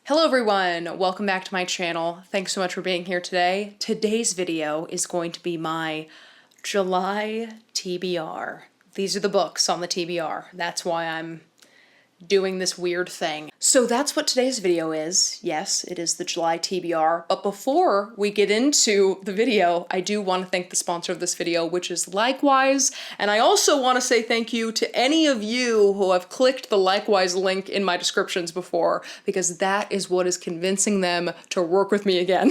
Hello everyone, welcome back to my channel. Thanks so much for being here today. Today's video is going to be my July TBR. These are the books on the TBR. That's why I'm doing this weird thing. So that's what today's video is. Yes, it is the July TBR. But before we get into the video, I do want to thank the sponsor of this video, which is Likewise. And I also want to say thank you to any of you who have clicked the Likewise link in my descriptions before, because that is what is convincing them to work with me again.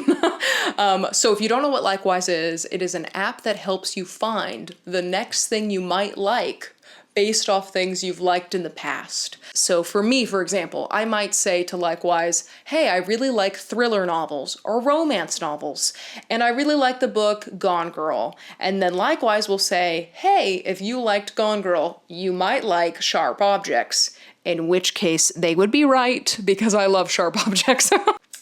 So if you don't know what Likewise is, it is an app that helps you find the next thing you might like based off things you've liked in the past. So for me, for example, I might say to Likewise, hey, I really like thriller novels or romance novels, and I really like the book Gone Girl. And then Likewise will say, hey, if you liked Gone Girl, you might like Sharp Objects, in which case they would be right because I love sharp objects.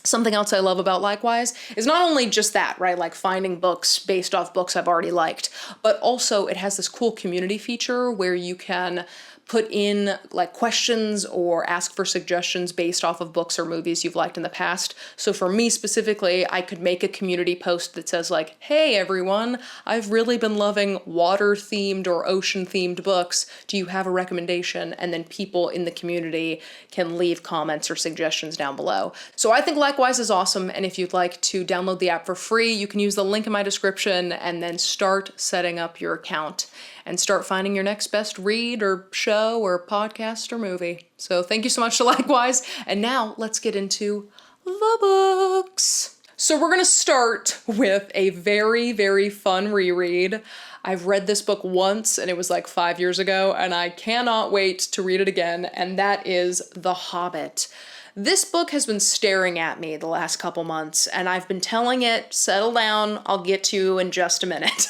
Something else I love about Likewise is not only just that, right, like finding books based off books I've already liked, but also it has this cool community feature where you can put in like questions or ask for suggestions based off of books or movies you've liked in the past. So for me specifically, I could make a community post that says like, hey everyone, I've really been loving water-themed or ocean-themed books. Do you have a recommendation? And then people in the community can leave comments or suggestions down below. So I think Likewise is awesome, and if you'd like to download the app for free, you can use the link in my description and then start setting up your account and start finding your next best read or show or podcast or movie. So thank you so much to Likewise, and now let's get into the books. So we're gonna start with a very, very fun reread. I've read this book once and it was like 5 years ago, and I cannot wait to read it again, and that is The Hobbit. This book has been staring at me the last couple months, and I've been telling it, settle down, I'll get to you in just a minute.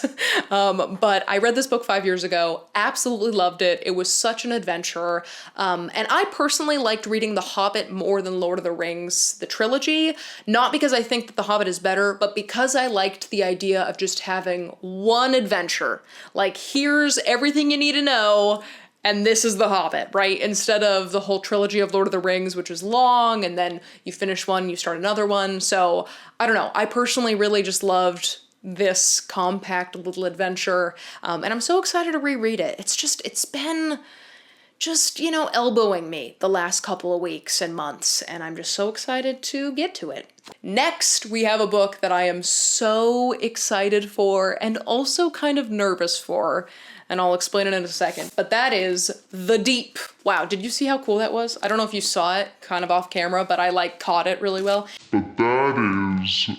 But I read this book 5 years ago, absolutely loved it. It was such an adventure. And I personally liked reading The Hobbit more than Lord of the Rings, the trilogy, not because I think that The Hobbit is better, but because I liked the idea of just having one adventure. Like, here's everything you need to know, and this is The Hobbit, right? Instead of the whole trilogy of Lord of the Rings, which is long, and then you finish one, you start another one. So, I don't know. I personally really just loved this compact little adventure, and I'm so excited to reread it. It's been just, you know, elbowing me the last couple of weeks and months, and I'm just so excited to get to it. Next, we have a book that I am so excited for and also kind of nervous for, and I'll explain it in a second, but that is The Deep. Wow, did you see how cool that was? I don't know if you saw it kind of off camera, but I like caught it really well. But that is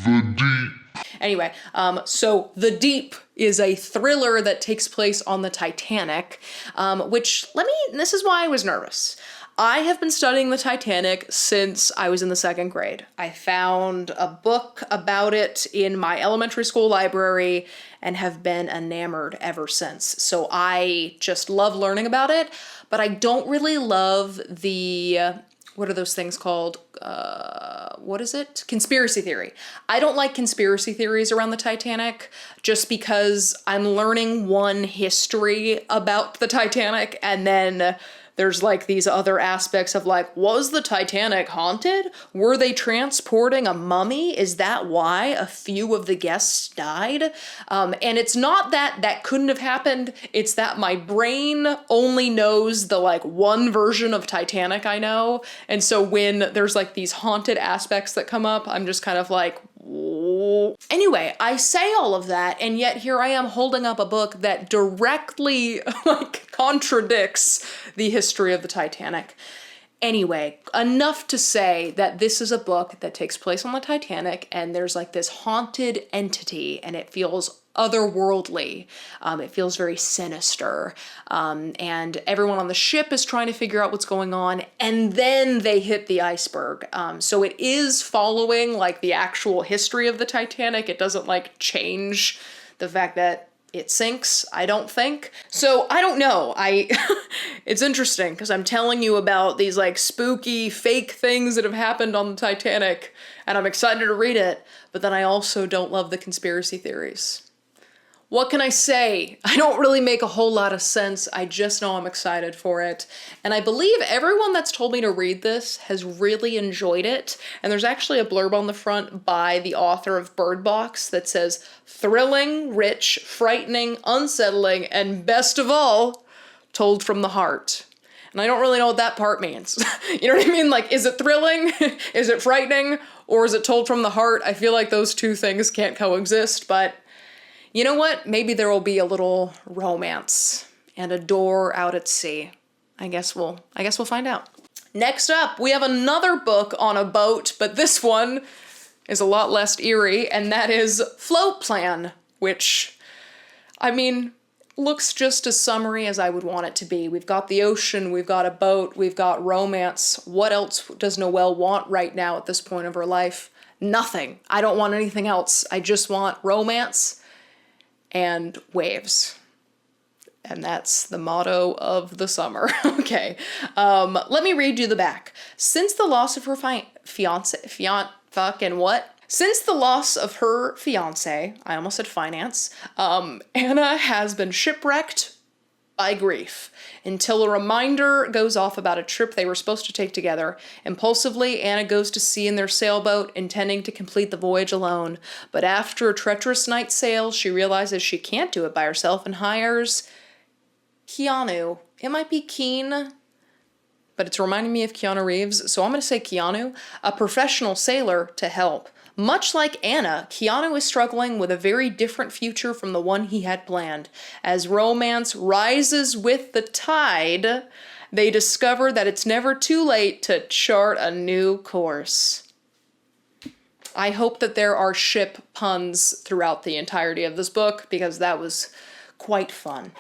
The Deep. Anyway, so The Deep is a thriller that takes place on the Titanic, this is why I was nervous. I have been studying the Titanic since I was in the 2nd grade. I found a book about it in my elementary school library and have been enamored ever since. So I just love learning about it, but I don't really love the, what are those things called? What is it? Conspiracy theory. I don't like conspiracy theories around the Titanic just because I'm learning one history about the Titanic, and then there's like these other aspects of like, was the Titanic haunted? Were they transporting a mummy? Is that why a few of the guests died? And it's not that that couldn't have happened. It's that my brain only knows the like one version of Titanic I know. And so when there's like these haunted aspects that come up, I'm just kind of like, whoa. Anyway, I say all of that, and yet here I am holding up a book that directly like contradicts the history of the Titanic. Anyway, enough to say that this is a book that takes place on the Titanic, and there's like this haunted entity, and it feels otherworldly. It feels very sinister. And everyone on the ship is trying to figure out what's going on, and then they hit the iceberg. So it is following like the actual history of the Titanic. It doesn't like change the fact that it sinks, I don't think. So I don't know. It's interesting because I'm telling you about these like spooky fake things that have happened on the Titanic, and I'm excited to read it, but then I also don't love the conspiracy theories. What can I say? I don't really make a whole lot of sense. I just know I'm excited for it. And I believe everyone that's told me to read this has really enjoyed it. And there's actually a blurb on the front by the author of Bird Box that says, thrilling, rich, frightening, unsettling, and best of all, told from the heart. And I don't really know what that part means. You know what I mean? Like, is it thrilling? Is it frightening? Or is it told from the heart? I feel like those two things can't coexist, but you know what? Maybe there will be a little romance and a door out at sea. I guess we'll find out. Next up, we have another book on a boat, but this one is a lot less eerie, and that is Float Plan, which, I mean, looks just as summery as I would want it to be. We've got the ocean, we've got a boat, we've got romance. What else does Noelle want right now at this point of her life? Nothing. I don't want anything else. I just want romance and waves. And that's the motto of the summer. Okay. Let me read you the back. Since the loss of her Since the loss of her fiance, I almost said finance, Anna has been shipwrecked by grief until a reminder goes off about a trip they were supposed to take together. Impulsively, Anna goes to sea in their sailboat, intending to complete the voyage alone. But after a treacherous night's sail, she realizes she can't do it by herself and hires Keanu. It might be Keen, but it's reminding me of Keanu Reeves, so I'm going to say Keanu, a professional sailor, to help. Much like Anna, Keanu is struggling with a very different future from the one he had planned. As romance rises with the tide, they discover that it's never too late to chart a new course. I hope that there are ship puns throughout the entirety of this book, because that was quite fun.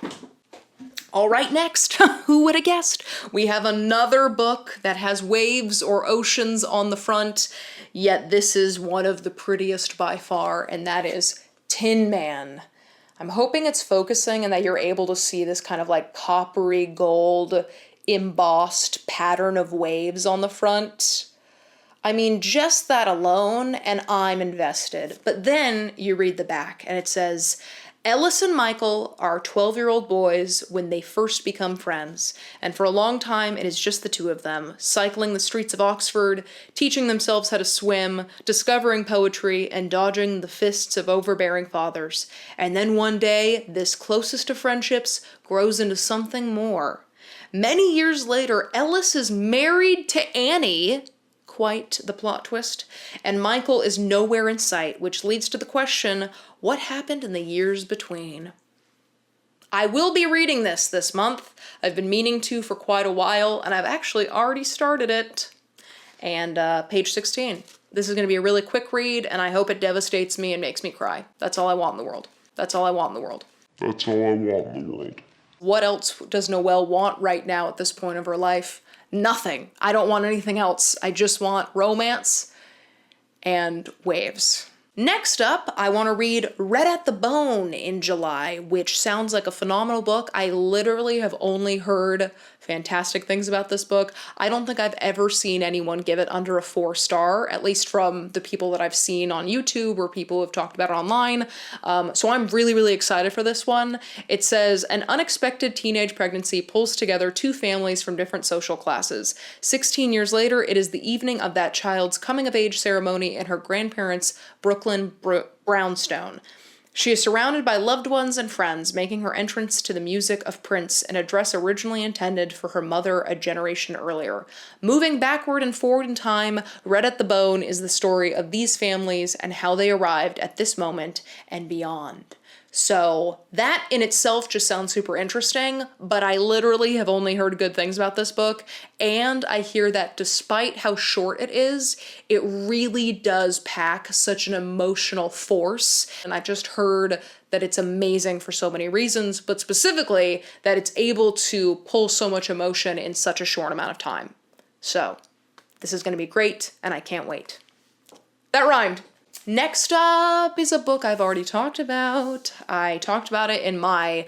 All right, next, who would have guessed? We have another book that has waves or oceans on the front, yet this is one of the prettiest by far, and that is Tin Man. I'm hoping it's focusing and that you're able to see this kind of like coppery gold embossed pattern of waves on the front. I mean, just that alone, and I'm invested. But then you read the back, and it says, Ellis and Michael are 12-year-old boys when they first become friends, and for a long time it is just the two of them, cycling the streets of Oxford, teaching themselves how to swim, discovering poetry, and dodging the fists of overbearing fathers. And then one day, this closest of friendships grows into something more. Many years later, Ellis is married to Annie, quite the plot twist, and Michael is nowhere in sight, which leads to the question, what happened in the years between? I will be reading this month. I've been meaning to for quite a while, and I've actually already started it. And page 16. This is going to be a really quick read, and I hope it devastates me and makes me cry. That's all I want in the world. That's all I want in the world. That's all I want in the world. What else does Noelle want right now at this point of her life? Nothing. I don't want anything else. I just want romance and waves. Next up, I want to read Red at the Bone in July, which sounds like a phenomenal book. I literally have only heard fantastic things about this book. I don't think I've ever seen anyone give it under a 4-star, at least from the people that I've seen on YouTube or people who have talked about it online. So I'm really, really excited for this one. It says, an unexpected teenage pregnancy pulls together two families from different social classes. 16 years later, it is the evening of that child's coming-of-age ceremony in her grandparents' Brooklyn brownstone. She is surrounded by loved ones and friends, making her entrance to the music of Prince, an address originally intended for her mother a generation earlier. Moving backward and forward in time, Red at the Bone is the story of these families and how they arrived at this moment and beyond. So that in itself just sounds super interesting, but I literally have only heard good things about this book, and I hear that despite how short it is, it really does pack such an emotional force, and I just heard that it's amazing for so many reasons, but specifically that it's able to pull so much emotion in such a short amount of time. So this is going to be great, and I can't wait. That rhymed. Next up is a book I've already talked about. I talked about it in my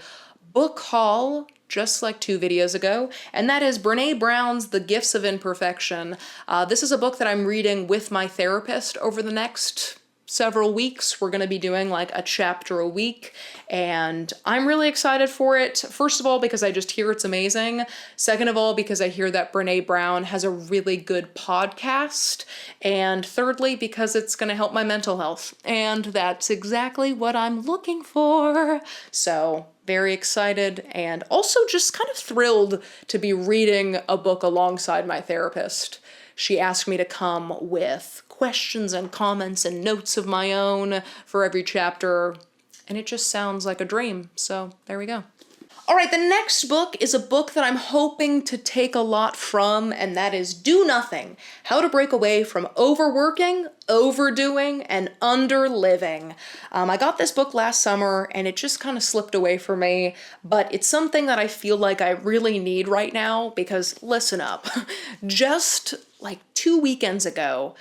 book haul just like 2 videos ago, and that is Brene Brown's The Gifts of Imperfection. This is a book that I'm reading with my therapist over the next several weeks. We're going to be doing like a chapter a week, and I'm really excited for it. First of all, because I just hear it's amazing. Second of all, because I hear that Brene Brown has a really good podcast. And thirdly, because it's going to help my mental health. And that's exactly what I'm looking for. So very excited, and also just kind of thrilled to be reading a book alongside my therapist. She asked me to come with questions and comments and notes of my own for every chapter, and it just sounds like a dream. So there we go. All right, the next book is a book that I'm hoping to take a lot from, and that is Do Nothing: How to Break Away from Overworking, Overdoing, and Underliving. I got this book last summer, and it just kind of slipped away from me, but it's something that I feel like I really need right now, because listen up, just like 2 weekends ago,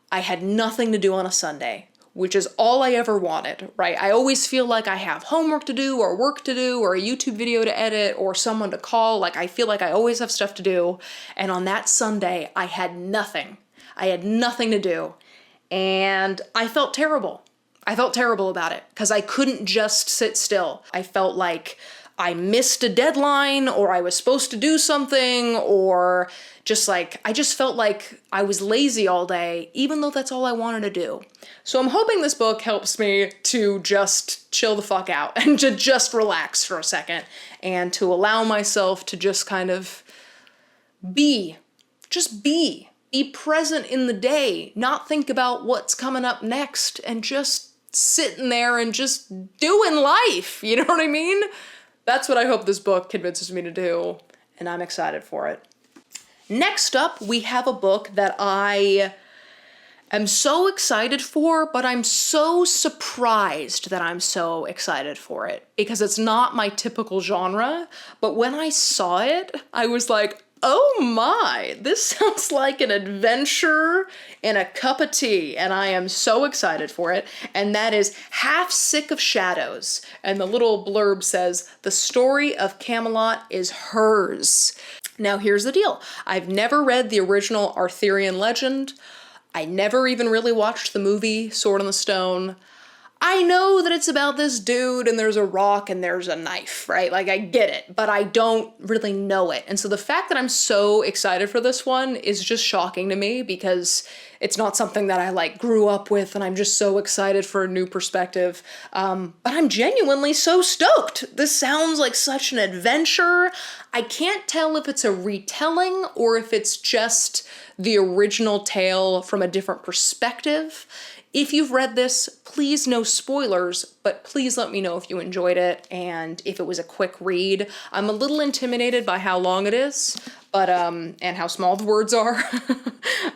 I had nothing to do on a Sunday, which is all I ever wanted, right? I always feel like I have homework to do or work to do or a YouTube video to edit or someone to call. Like I feel like I always have stuff to do. And on that Sunday, I had nothing. I had nothing to do. And I felt terrible. I felt terrible about it because I couldn't just sit still. I felt like I missed a deadline, or I was supposed to do something, or just like, I just felt like I was lazy all day, even though that's all I wanted to do. So I'm hoping this book helps me to just chill the fuck out and to just relax for a second and to allow myself to just kind of be present in the day, not think about what's coming up next, and just sitting there and just doing life. You know what I mean? That's what I hope this book convinces me to do, and I'm excited for it. Next up, we have a book that I am so excited for, but I'm so surprised that I'm so excited for it, because it's not my typical genre. But when I saw it, I was like, oh my, this sounds like an adventure in a cup of tea, and I am so excited for it. And that is Half Sick of Shadows. And the little blurb says, the story of Camelot is hers. Now here's the deal. I've never read the original Arthurian legend. I never even really watched the movie Sword in the Stone. I know that it's about this dude and there's a rock and there's a knife, right? Like I get it, but I don't really know it. And so the fact that I'm so excited for this one is just shocking to me, because it's not something that I like grew up with, and I'm just so excited for a new perspective. But I'm genuinely so stoked. This sounds like such an adventure. I can't tell if it's a retelling or if it's just the original tale from a different perspective. If you've read this, please no spoilers, but please let me know if you enjoyed it and if it was a quick read. I'm a little intimidated by how long it is, but and how small the words are.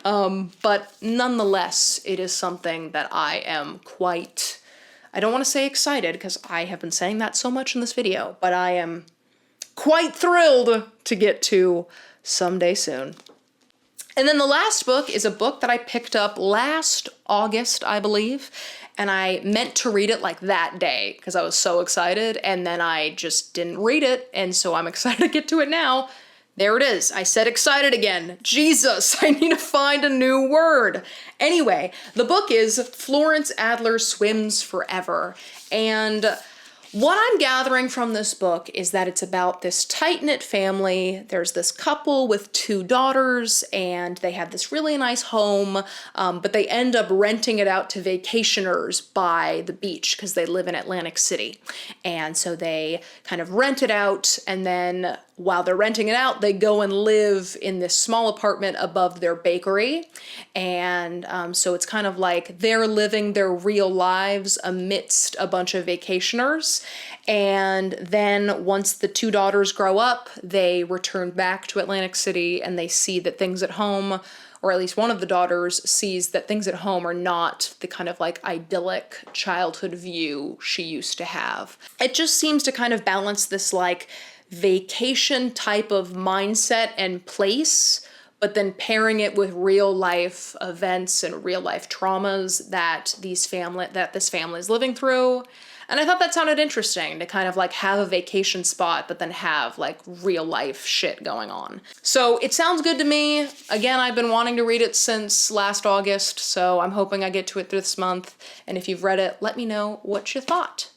But nonetheless, it is something that I am quite, I don't want to say excited, because I have been saying that so much in this video, but I am quite thrilled to get to someday soon. And then the last book is a book that I picked up last August, I believe, and I meant to read it like that day because I was so excited, and then I just didn't read it, and so I'm excited to get to it now. There it is. I said excited again. Jesus, I need to find a new word. Anyway, the book is Florence Adler Swims Forever, and what I'm gathering from this book is that it's about this tight-knit family. There's this couple with 2 daughters, and they have this really nice home, but they end up renting it out to vacationers by the beach because they live in Atlantic City. And so they kind of rent it out, and then while they're renting it out, they go and live in this small apartment above their bakery. And so it's kind of like they're living their real lives amidst a bunch of vacationers. And then once the 2 daughters grow up, they return back to Atlantic City, and they see that things at home, or at least one of the daughters sees that things at home are not the kind of like idyllic childhood view she used to have. It just seems to kind of balance this like vacation type of mindset and place, but then pairing it with real life events and real life traumas that this family is living through. And I thought that sounded interesting to kind of like have a vacation spot, but then have like real life shit going on. So it sounds good to me. Again, I've been wanting to read it since last August, so I'm hoping I get to it this month. And if you've read it, let me know what you thought.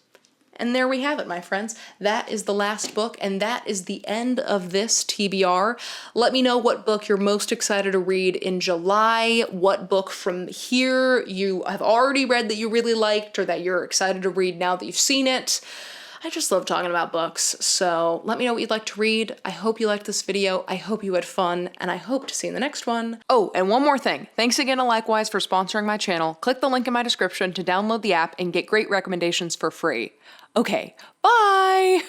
And there we have it, my friends. That is the last book, and that is the end of this TBR. Let me know what book you're most excited to read in July, what book from here you have already read that you really liked, or that you're excited to read now that you've seen it. I just love talking about books, so let me know what you'd like to read. I hope you liked this video, I hope you had fun, and I hope to see you in the next one. Oh, and one more thing. Thanks again to Likewise for sponsoring my channel. Click the link in my description to download the app and get great recommendations for free. Okay, bye!